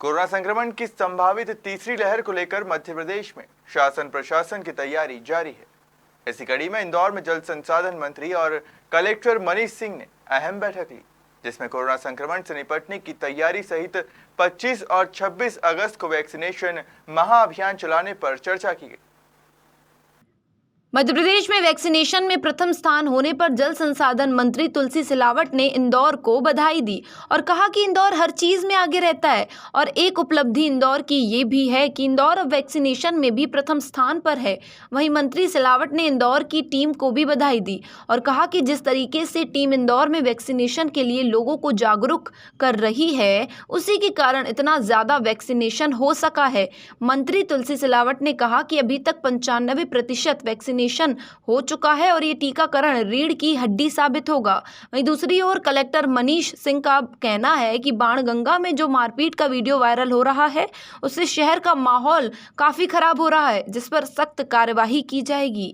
Corona संक्रमण की संभावित तीसरी लहर को लेकर मध्य प्रदेश में शासन प्रशासन की तैयारी जारी है। इसी कड़ी में इंदौर में जल संसाधन मंत्री और कलेक्टर मनीष सिंह ने अहम बैठक ली, जिसमें कोरोना संक्रमण से निपटने की तैयारी सहित 25 और 26 अगस्त को वैक्सीनेशन महाअभियान चलाने पर चर्चा की गई। मध्य प्रदेश में वैक्सीनेशन में प्रथम स्थान होने पर जल संसाधन मंत्री तुलसी सिलावट ने इंदौर को बधाई दी और कहा कि इंदौर हर चीज में आगे रहता है। और एक उपलब्धि इंदौर की ये भी है कि इंदौर अब वैक्सीनेशन में भी प्रथम स्थान पर है। वहीं मंत्री सिलावट ने इंदौर की टीम को भी बधाई दी और कहा कि जिस तरीके से टीम इंदौर में वैक्सीनेशन के लिए लोगों को जागरूक कर रही है, उसी के कारण इतना ज्यादा वैक्सीनेशन हो सका है। मंत्री तुलसी सिलावट ने कहा कि अभी तक 95% वैक्सीनेशन हो चुका है और ये टीकाकरण रीढ़ की हड्डी साबित होगा। वहीं दूसरी ओर कलेक्टर मनीष सिंह का कहना है कि बाणगंगा में जो मारपीट का वीडियो वायरल हो रहा है, उससे शहर का माहौल काफी खराब हो रहा है, जिस पर सख्त कार्यवाही की जाएगी।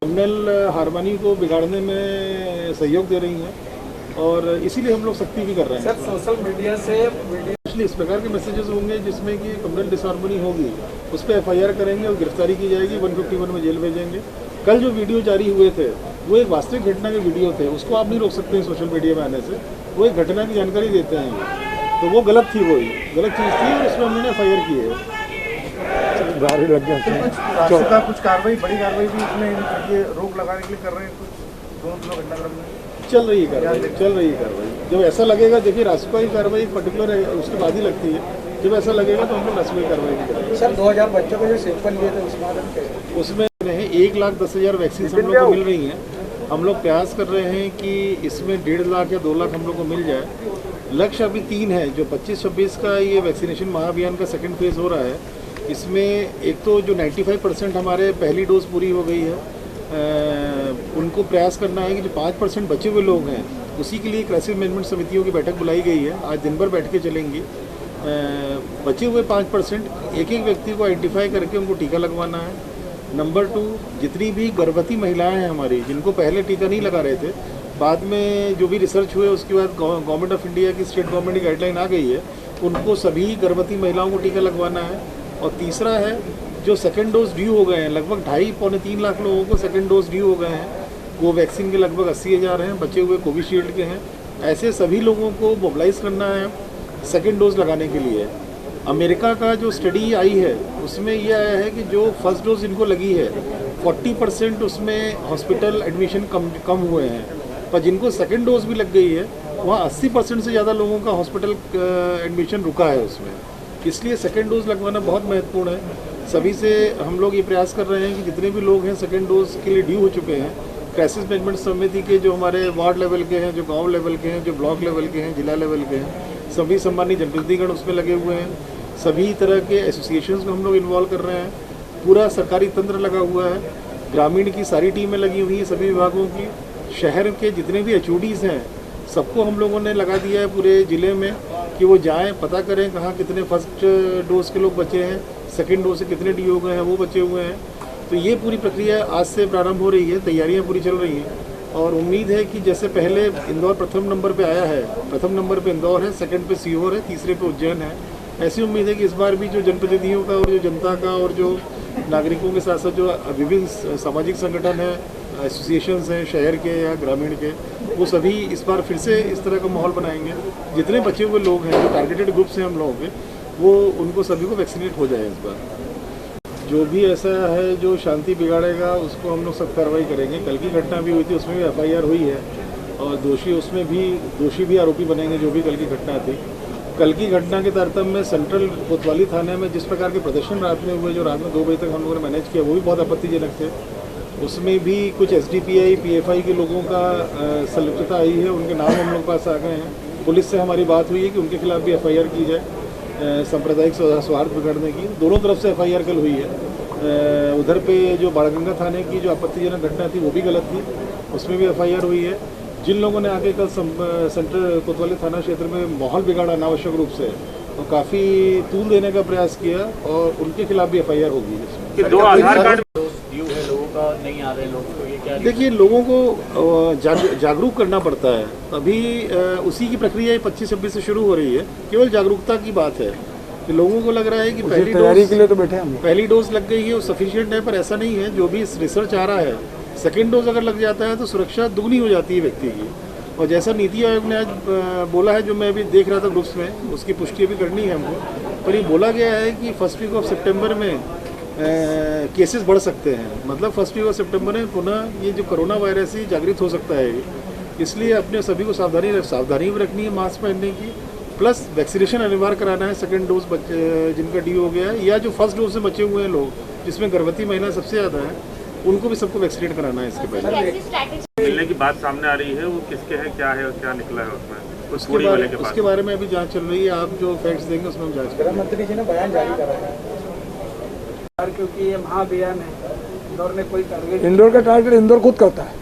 कम्युनल हार्मनी को बिगाड़ने में सहयोग दे रही हैं और इसीलिए हम लोग सख्ती भी कर रहे हैं। सर, सोशल मीडिया से इस प्रकार के मैसेजेस होंगे जिसमें कि कम्युनल डिसहार्मनी होगी, उस पर FIR करेंगे और गिरफ्तारी की जाएगी, 151 में जेल भेजेंगे। कल जो वीडियो जारी हुए थे वो एक वास्तविक घटना के वीडियो थे, उसको आप नहीं रोक सकते हैं सोशल मीडिया में आने से। वो एक घटना की जानकारी देते हैं, तो वो गलत थी, वही गलत चीज़ थी और उसमें हमने FIR की है। गाड़ी लग गया कुछ कार्रवाई, बड़ी कार्रवाई भी इसमें रोक लगाने के लिए कर रहे हैं, कुछ दोनों घटनाक्रम में चल रही है कार्रवाई। जब ऐसा लगेगा, देखिए राष्ट्रपति कार्रवाई पर्टिकुलर है, उसके बाद ही लगती है। जब ऐसा लगेगा तो हम लोग राष्ट्रपति कार्रवाई भी करेंगे। सर, 2000 बच्चों को जो सैंपल लिए थे उसमें 1,10,000 वैक्सीन हम लोग को मिल रही हैं। हम लोग प्रयास कर रहे हैं कि इसमें 1.5 लाख या 2 लाख हम लोग को मिल जाए। लक्ष्य अभी 3 है, जो 25-26 का ये वैक्सीनेशन महाअभियान का सेकेंड फेज हो रहा है। इसमें एक तो जो 95% हमारे पहली डोज पूरी हो गई है, उनको प्रयास करना है कि जो 5% बचे हुए लोग हैं, उसी के लिए क्राइसिस मैनेजमेंट समितियों की बैठक बुलाई गई है। आज दिन भर बैठ के चलेंगी। बचे हुए 5% एक एक व्यक्ति को आइडेंटिफाई करके उनको टीका लगवाना है। नंबर 2, जितनी भी गर्भवती महिलाएं हैं हमारी, जिनको पहले टीका नहीं लगा रहे थे, बाद में जो भी रिसर्च हुए उसके बाद गवर्नमेंट ऑफ इंडिया की, स्टेट गवर्नमेंट की गाइडलाइन आ गई है, उनको सभी गर्भवती महिलाओं को टीका लगवाना है। और तीसरा है, जो सेकेंड डोज ड्यू हो गए हैं, लगभग 2.5-3 लाख लोगों को सेकेंड डोज ड्यू हो गए हैं। कोवैक्सीन के लगभग 80,000 हैं, बचे हुए कोविशील्ड के हैं। ऐसे सभी लोगों को मोबिलाइज करना है सेकेंड डोज लगाने के लिए। अमेरिका का जो स्टडी आई है उसमें यह आया है कि जो फर्स्ट डोज इनको लगी है, 40% उसमें हॉस्पिटल एडमिशन कम हुए हैं, पर जिनको सेकेंड डोज भी लग गई है वहाँ 80% से ज़्यादा लोगों का हॉस्पिटल एडमिशन रुका है उसमें। इसलिए सेकेंड डोज लगवाना बहुत महत्वपूर्ण है। सभी से हम लोग ये प्रयास कर रहे हैं कि जितने भी लोग हैं सेकेंड डोज के लिए ड्यू हो चुके हैं, क्राइसिस मैनेजमेंट समिति के जो हमारे वार्ड लेवल के हैं, जो गांव लेवल के हैं, जो ब्लॉक लेवल के हैं, जिला लेवल के हैं, सभी सम्मानित जनप्रतिनिधिगण उसमें लगे हुए हैं। सभी तरह के एसोसिएशंस को हम लोग इन्वॉल्व कर रहे हैं। पूरा सरकारी तंत्र लगा हुआ है। ग्रामीण की सारी टीमें लगी हुई हैं, सभी विभागों की। शहर के जितने भी HODs हैं, सबको हम लोगों ने लगा दिया है पूरे ज़िले में कि वो जाएँ, पता करें कहाँ कितने फर्स्ट डोज के लोग बचे हैं, सेकेंड डोज से कितने डी हो गए हैं, वो बचे हुए हैं। तो ये पूरी प्रक्रिया आज से प्रारंभ हो रही है, तैयारियां पूरी चल रही हैं और उम्मीद है कि जैसे पहले इंदौर प्रथम नंबर पे आया है, प्रथम नंबर पे इंदौर है, सेकंड पे सीहोर है, तीसरे पे उज्जैन है, ऐसी उम्मीद है कि इस बार भी जो जनप्रतिनिधियों का और जो जनता का और जो नागरिकों के साथ साथ जो विभिन्न सामाजिक संगठन है, एसोसिएशंस हैं शहर के या ग्रामीण के, वो सभी इस बार फिर से इस तरह का माहौल बनाएंगे। जितने बचे हुए लोग हैं, जो टारगेटेड ग्रुप्स हैं हम लोगों के, वो उनको सभी को वैक्सीनेट हो जाए। इस बार जो भी ऐसा है जो शांति बिगाड़ेगा उसको हम लोग सख्त कार्रवाई करेंगे। कल की घटना भी हुई थी, उसमें भी FIR हुई है और दोषी भी आरोपी बनेंगे, जो भी कल की घटना थी। कल की घटना के तारतम्य में सेंट्रल कोतवाली थाने में जिस प्रकार के प्रदर्शन रात में हुए, जो रात में 2 बजे तक हम लोगों ने मैनेज किया, वो भी बहुत आपत्तिजनक थे। उसमें भी कुछ SDPI PFI के लोगों का संलिप्तता आई है, उनके नाम हम लोग पास आ गए हैं। पुलिस से हमारी बात हुई है कि उनके खिलाफ भी FIR की जाए, सांप्रदायिक सौहार्द बिगड़ने की। दोनों तरफ से FIR कल हुई है। उधर पे जो बाणगंगा थाने की जो आपत्तिजनक घटना थी वो भी गलत थी, उसमें भी FIR हुई है। जिन लोगों ने आगे कल सेंट्रल कोतवाली थाना क्षेत्र में माहौल बिगाड़ा अनावश्यक रूप से, तो काफ़ी तूल देने का प्रयास किया और उनके खिलाफ भी FIR होगी। 2 आधार कार्ड ड्यू है लोगों का, नहीं आ रहे लोग, तो ये क्या? देखिए, लोगों को जागरूक करना पड़ता है। अभी उसी की प्रक्रिया 25-26 से शुरू हो रही है, केवल जागरूकता की बात है। कि लोगों को लग रहा है कि उसकी तैयारी के लिए तो बैठे हम। पहली डोज लग गई है वो सफिशिएंट है, पर ऐसा नहीं है। जो भी रिसर्च आ रहा है, सेकेंड डोज अगर लग जाता है तो सुरक्षा दुगनी हो जाती है व्यक्ति की। और जैसा नीति आयोग ने आज बोला है, जो मैं अभी देख रहा था ग्रुप्स में, उसकी पुष्टि भी करनी है हमको, पर ये बोला गया है कि फर्स्ट वीक ऑफ सितंबर में केसेस बढ़ सकते हैं। मतलब फर्स्ट वीक ऑफ सितंबर में पुनः ये जो कोरोना वायरस ही जागृत हो सकता है, इसलिए अपने सभी को सावधानी भी रखनी है, मास्क पहनने की, प्लस वैक्सीनेशन अनिवार्य कराना है। सेकेंड डोज जिनका डी हो गया है या जो फर्स्ट डोज से बचे हुए हैं लोग, जिसमें गर्भवती महिला सबसे ज़्यादा है, उनको भी सबको वैक्सीनेट कराना है इसके पहले। मिलने की बात सामने आ रही है, वो किसके है, क्या है और क्या निकला है उसमें, उस पूरी वाले के बाद उसके बारे में अभी जांच चल रही है। आप जो फैक्ट्स देंगे उसमें हम जांच करेंगे। मंत्री जी ने बयान जारी करा है क्योंकि ये महाअभियान है, इंदौर में कोई टारगेट, इंदौर का टारगेट इंदौर खुद करता है,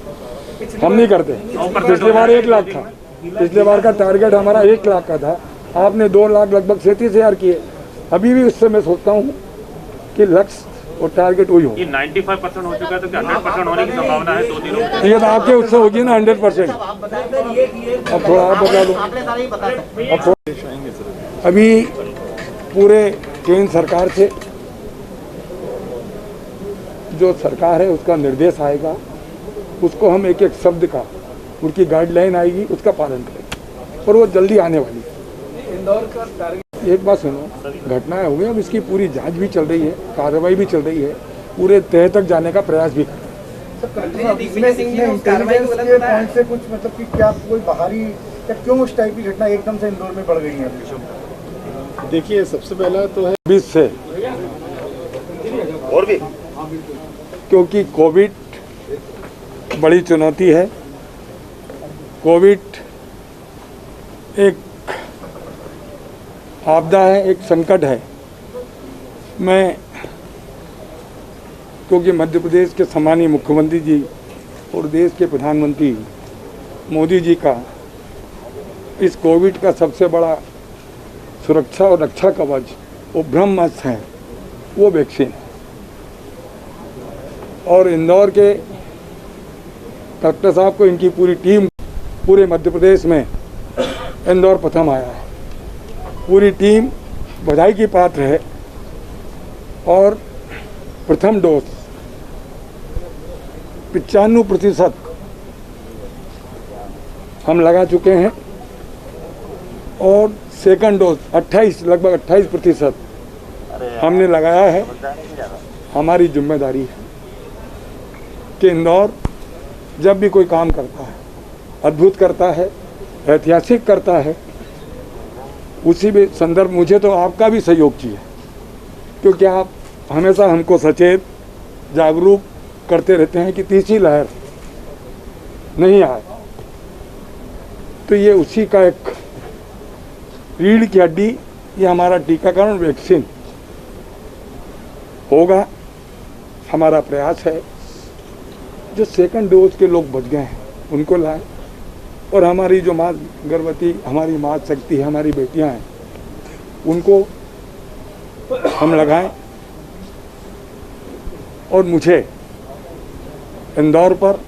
हम नहीं करते। पिछले बार 1 लाख था, पिछले बार का टारगेट हमारा 1 लाख का था, आपने 2 लाख लगभग 37,000 किए। अभी भी उससे मैं सोचता हूँ कि लक्ष्य और टारगेट वही हो। ये 95% हो चुका है, तो क्या 100% होने की संभावना है 2 दिनों में? ये तो आपके उससे होगी ना 100%। अब थोड़ा आप बता दो। अभी पूरे केंद्र सरकार से जो सरकार है उसका निर्देश आएगा, उसको हम एक एक शब्द का, उनकी गाइडलाइन आएगी, उसका पालन करेंगे, और वो जल्दी आने वाली है। इंदौर का टारगेट, एक बात सुनो, घटनाएं हो गई, अब इसकी पूरी जांच भी चल रही है, कार्रवाई भी चल रही है, पूरे तह तक जाने का प्रयास भी कर रहे हैं। पॉइंट से कुछ मतलब कि क्या कोई बाहरी, क्यों उस टाइप की घटना एकदम से इंदौर में बढ़ गई है? देखिए, सबसे पहला तो है 20 से, और भी क्योंकि कोविड बड़ी चुनौती है। कोविड एक आपदा है, एक संकट है। मैं, क्योंकि मध्य प्रदेश के सम्मानीय मुख्यमंत्री जी और देश के प्रधानमंत्री मोदी जी का इस कोविड का सबसे बड़ा सुरक्षा और रक्षा कवच वो ब्रह्मास्त्र है, वो वैक्सीन है। और इंदौर के कलेक्टर साहब को, इनकी पूरी टीम, पूरे मध्य प्रदेश में इंदौर प्रथम आया है। पूरी टीम बधाई की पात्र है। और प्रथम डोज 95% हम लगा चुके हैं, और सेकंड डोज 28, लगभग 28% हमने लगाया है। हमारी जिम्मेदारी है कि इंदौर जब भी कोई काम करता है, अद्भुत करता है, ऐतिहासिक करता है, उसी भी संदर्भ मुझे तो आपका भी सहयोग चाहिए, क्योंकि आप हमेशा हमको सचेत, जागरूक करते रहते हैं कि तीसरी लहर नहीं आए। तो ये उसी का एक रीढ़ की हड्डी, ये हमारा टीकाकरण वैक्सीन होगा। हमारा प्रयास है जो सेकंड डोज के लोग बच गए हैं उनको लाएं, और हमारी जो माँ गर्भवती, हमारी माँ शक्ति है, हमारी बेटियां हैं, उनको हम लगाएं। और मुझे इंदौर पर,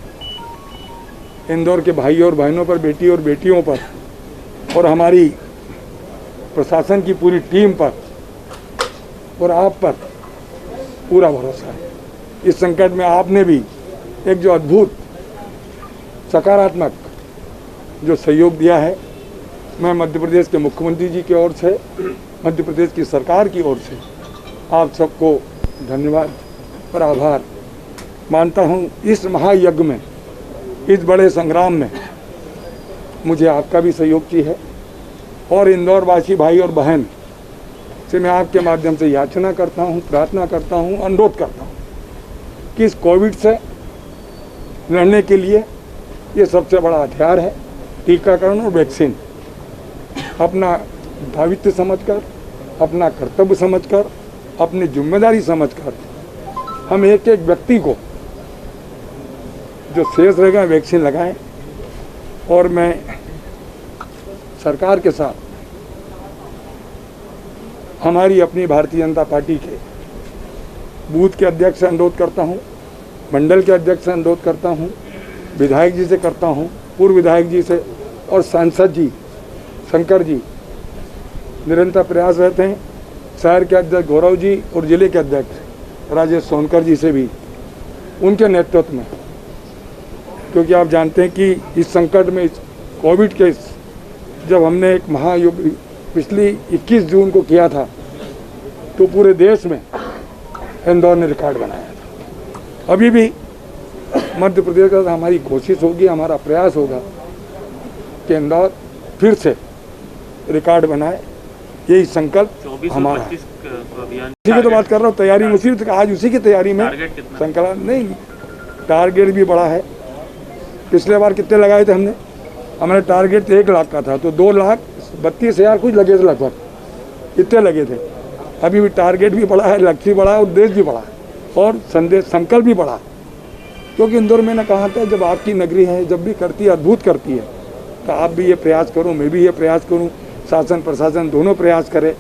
इंदौर के भाई और बहनों पर, बेटी और बेटियों पर, और हमारी प्रशासन की पूरी टीम पर और आप पर पूरा भरोसा है। इस संकट में आपने भी एक जो अद्भुत सकारात्मक जो सहयोग दिया है, मैं मध्य प्रदेश के मुख्यमंत्री जी की ओर से, मध्य प्रदेश की सरकार की ओर से आप सबको धन्यवाद और आभार मानता हूँ। इस महायज्ञ में, इस बड़े संग्राम में मुझे आपका भी सहयोग चाहिए, और इंदौर वासी भाई और बहन से मैं आपके माध्यम से याचना करता हूँ, प्रार्थना करता हूँ, अनुरोध करता हूँ कि इस कोविड से लड़ने के लिए ये सबसे बड़ा हथियार है, टीकाकरण और वैक्सीन। अपना दायित्व समझकर, अपना कर्तव्य समझकर, अपनी जिम्मेदारी समझकर हम एक एक व्यक्ति को जो शेष रहेगा वैक्सीन लगाएं। और मैं सरकार के साथ, हमारी अपनी भारतीय जनता पार्टी के बूथ के अध्यक्ष से अनुरोध करता हूं, मंडल के अध्यक्ष से अनुरोध करता हूं, विधायक जी से करता हूं, पूर्व विधायक जी से, और सांसद जी शंकर जी निरंतर प्रयास रहते हैं शहर के अध्यक्ष गौरव जी और जिले के अध्यक्ष राजेश सोनकर जी से भी, उनके नेतृत्व में, क्योंकि आप जानते हैं कि इस संकट में, इस कोविड के जब हमने एक महायुद्ध पिछली 21 जून को किया था, तो पूरे देश में इंदौर ने रिकॉर्ड बनाया था। अभी भी मध्य प्रदेश का हमारी कोशिश होगी, हमारा प्रयास होगा कि इंदौर फिर से रिकॉर्ड बनाए, यही संकल्प हमारा है। अभियान इसी की तो बात कर रहा हूँ, तैयारी उसी आज उसी की तैयारी में टारगेट कितना? संकल्प नहीं, टारगेट भी बड़ा है। पिछले बार कितने लगाए थे हमने? हमारे टारगेट 1 लाख का था, तो 2,32,000 कुछ लगे थे लगभग, इतने लगे थे। अभी भी टारगेट भी बड़ा है, लक्ष्य भी बड़ा है, उद्देश्य भी बड़ा है और संदेश संकल्प भी बड़ा है। क्योंकि इंदौर में ने कहा था, जब आपकी नगरी है, जब भी करती है, अद्भुत करती है, तो आप भी ये प्रयास करो, मैं भी ये प्रयास करूँ, शासन प्रशासन दोनों प्रयास करें।